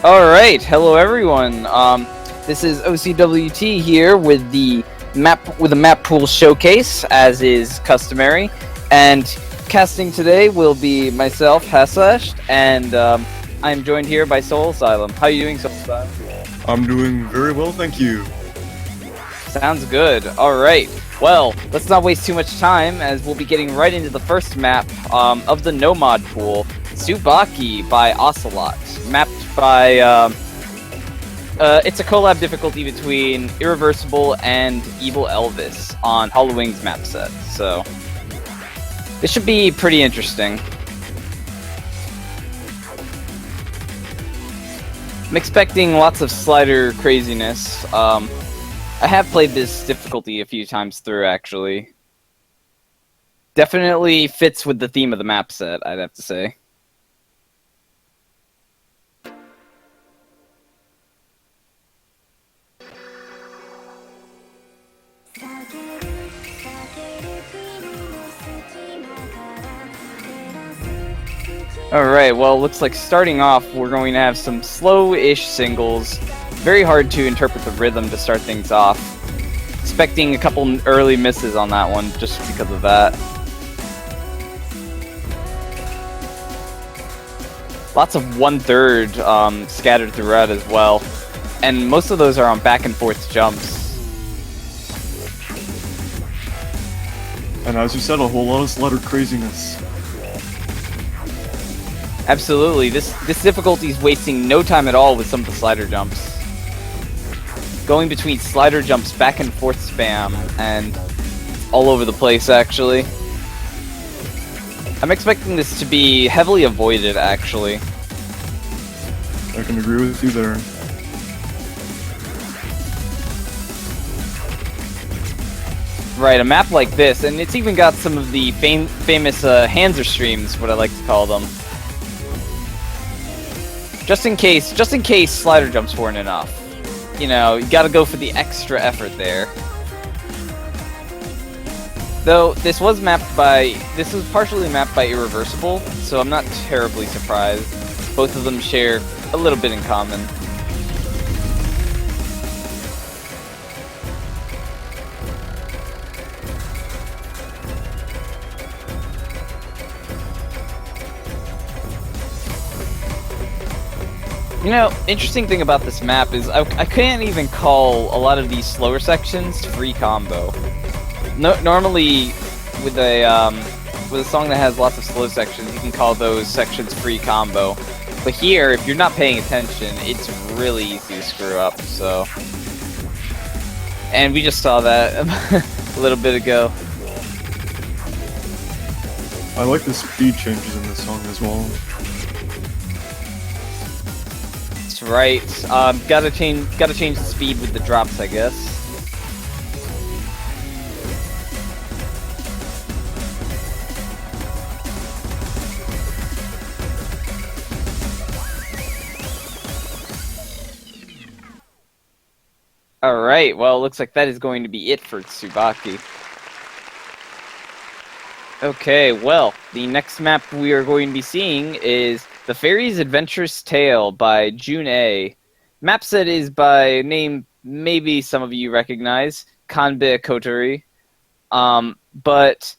Alright, hello everyone. This is OCWT here with the Mappool showcase, as is customary. And casting today will be myself, Haslash, and I'm joined here by Soul Asylum. How are you doing, Soul Asylum? I'm doing very well, thank you. Sounds good. Alright, well, let's not waste too much time, as we'll be getting right into the first map of the No Mod pool, Tsubaki by Ocelot, mapped by, it's a collab difficulty between Irreversible and Evil Elvis on Halloween's map set, so this should be pretty interesting. I'm expecting lots of slider craziness. I have played this difficulty a few times through, actually. Definitely fits with the theme of the map set, I'd have to say. Alright, well, looks like starting off, we're going to have some slow-ish singles. Very hard to interpret the rhythm to start things off. Expecting a couple early misses on that one, just because of that. Lots of 1/3 scattered throughout as well. And most of those are on back and forth jumps. And as you said, a whole lot of slider craziness. Absolutely, this difficulty is wasting no time at all with some of the slider jumps. Going between slider jumps, back and forth spam, and all over the place, actually. I'm expecting this to be heavily avoided, actually. I can agree with you there. Right, a map like this, and it's even got some of the famous Hanser streams, what I like to call them. Just in case slider jumps weren't enough. You know, you gotta go for the extra effort there. Though, this was partially mapped by Irreversible, so I'm not terribly surprised. Both of them share a little bit in common. You know, interesting thing about this map is I can't even call a lot of these slower sections free combo. Normally, with a song that has lots of slow sections, you can call those sections free combo. But here, if you're not paying attention, it's really easy to screw up. So, and we just saw that a little bit ago. I like the speed changes in this song as well. Right. Gotta change the speed with the drops, I guess. Alright, well, it looks like that is going to be it for Tsubaki. Okay, well, the next map we are going to be seeing is The Fairy's Adventurous Tale by June A. Map set is by name maybe some of you recognize, Kanbe Kotori. But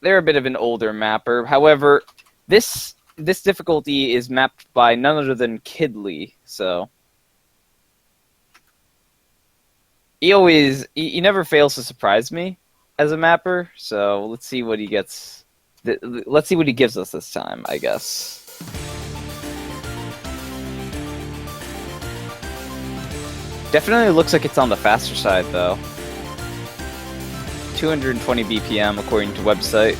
they're a bit of an older mapper. However, this difficulty is mapped by none other than Kidley, so he never fails to surprise me as a mapper, so let's see what he gets. Let's see what he gives us this time, I guess. Definitely looks like it's on the faster side, though. 220 BPM according to website.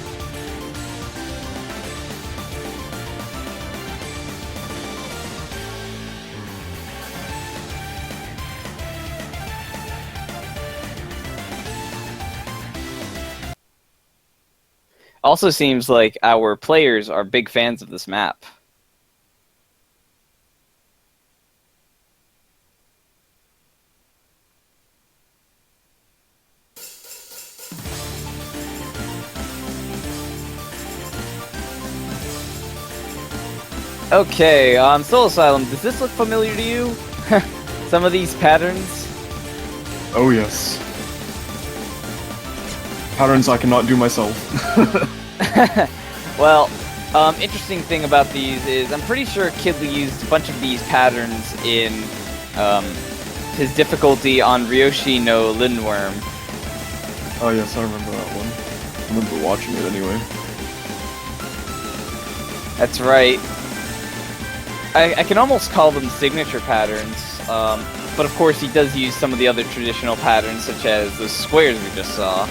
Also seems like our players are big fans of this map. Okay, Soul Asylum, does this look familiar to you? Some of these patterns? Oh yes. Patterns I cannot do myself. Well, interesting thing about these is I'm pretty sure Kidley used a bunch of these patterns in his difficulty on Ryoshi no Lindworm. Oh yes, I remember that one. I remember watching it anyway. That's right. I can almost call them signature patterns, but of course he does use some of the other traditional patterns, such as the squares we just saw.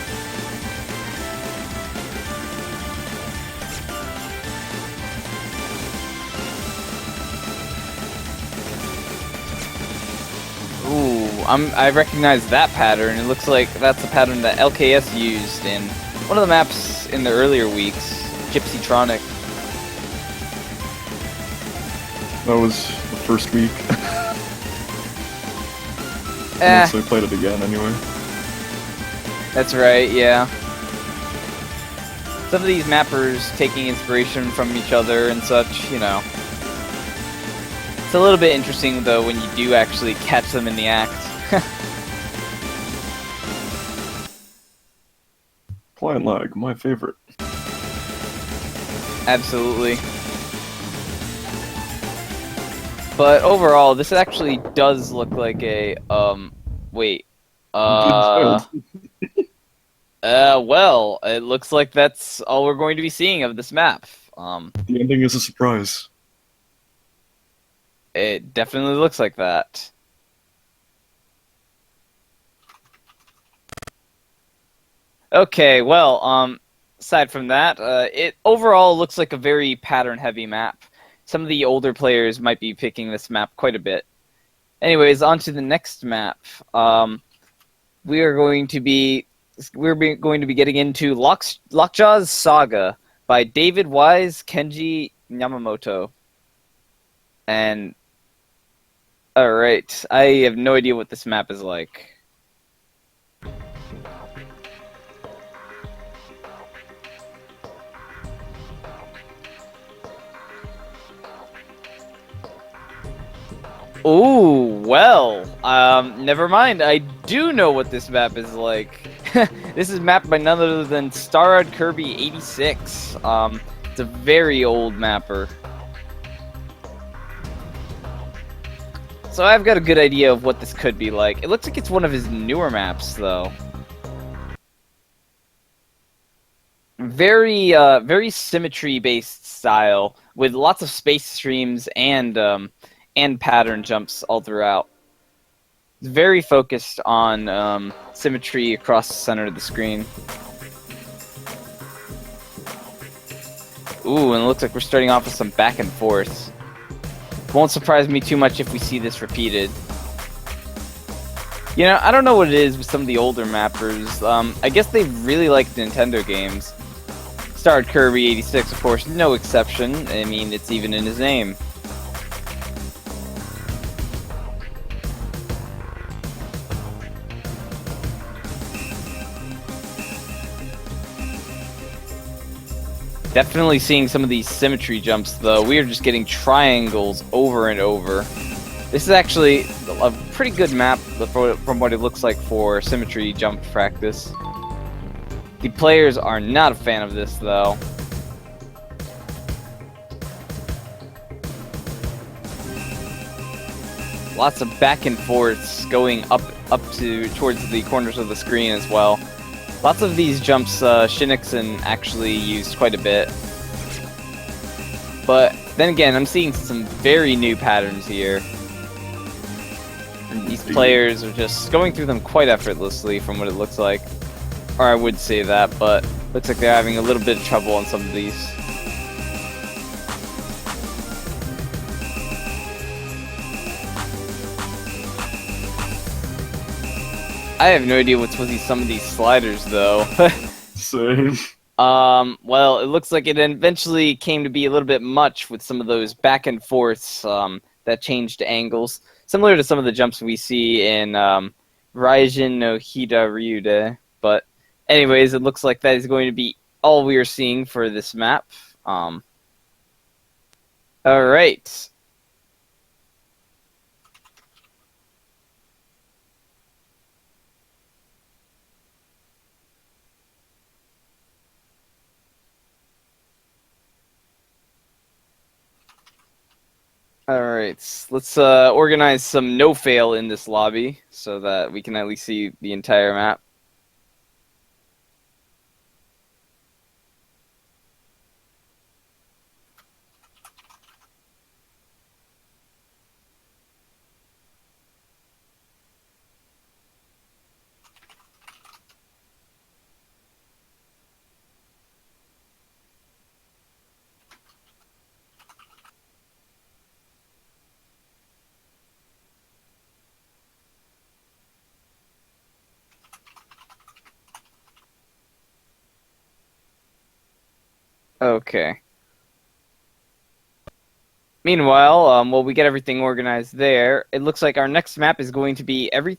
Ooh, I recognize that pattern. It looks like that's the pattern that LKS used in one of the maps in the earlier weeks, Gypsytronic. That was the first week. So I played it again anyway. That's right, yeah. Some of these mappers taking inspiration from each other and such, you know. It's a little bit interesting, though, when you do actually catch them in the act. Client lag, my favorite. Absolutely. But overall, this actually does look like a, wait. Well, it looks like that's all we're going to be seeing of this map. The ending is a surprise. It definitely looks like that. Okay, well, aside from that, it overall looks like a very pattern-heavy map. Some of the older players might be picking this map quite a bit. Anyways, on to the next map. We're going to be getting into Lockjaw's Saga by David Wise, Kenji Yamamoto. And alright, I have no idea what this map is like. Ooh, well, never mind. I do know what this map is like. This is mapped by none other than Starrod Curvy 86. It's a very old mapper. So I've got a good idea of what this could be like. It looks like it's one of his newer maps, though. Very, very symmetry-based style, with lots of space streams and pattern jumps all throughout. It's very focused on symmetry across the center of the screen. Ooh, and it looks like we're starting off with some back and forth. Won't surprise me too much if we see this repeated. You know, I don't know what it is with some of the older mappers. I guess they really like Nintendo games. Starred Kirby 86, of course, no exception. I mean, it's even in his name. Definitely seeing some of these symmetry jumps, though. We are just getting triangles over and over. This is actually a pretty good map from what it looks like for symmetry jump practice. The players are not a fan of this, though. Lots of back and forths going up towards the corners of the screen as well. Lots of these jumps Shinixon actually used quite a bit. But then again, I'm seeing some very new patterns here. And these players are just going through them quite effortlessly from what it looks like. Or I would say that, but looks like they're having a little bit of trouble on some of these. I have no idea what's with some of these sliders, though. Same. Well, it looks like it eventually came to be a little bit much with some of those back and forths that changed angles, similar to some of the jumps we see in Raijin no Hida Ryude. But anyways, it looks like that is going to be all we are seeing for this map. All right. All right, let's organize some no-fail in this lobby so that we can at least see the entire map. Okay. Meanwhile, while we get everything organized there, it looks like our next map is going to be everything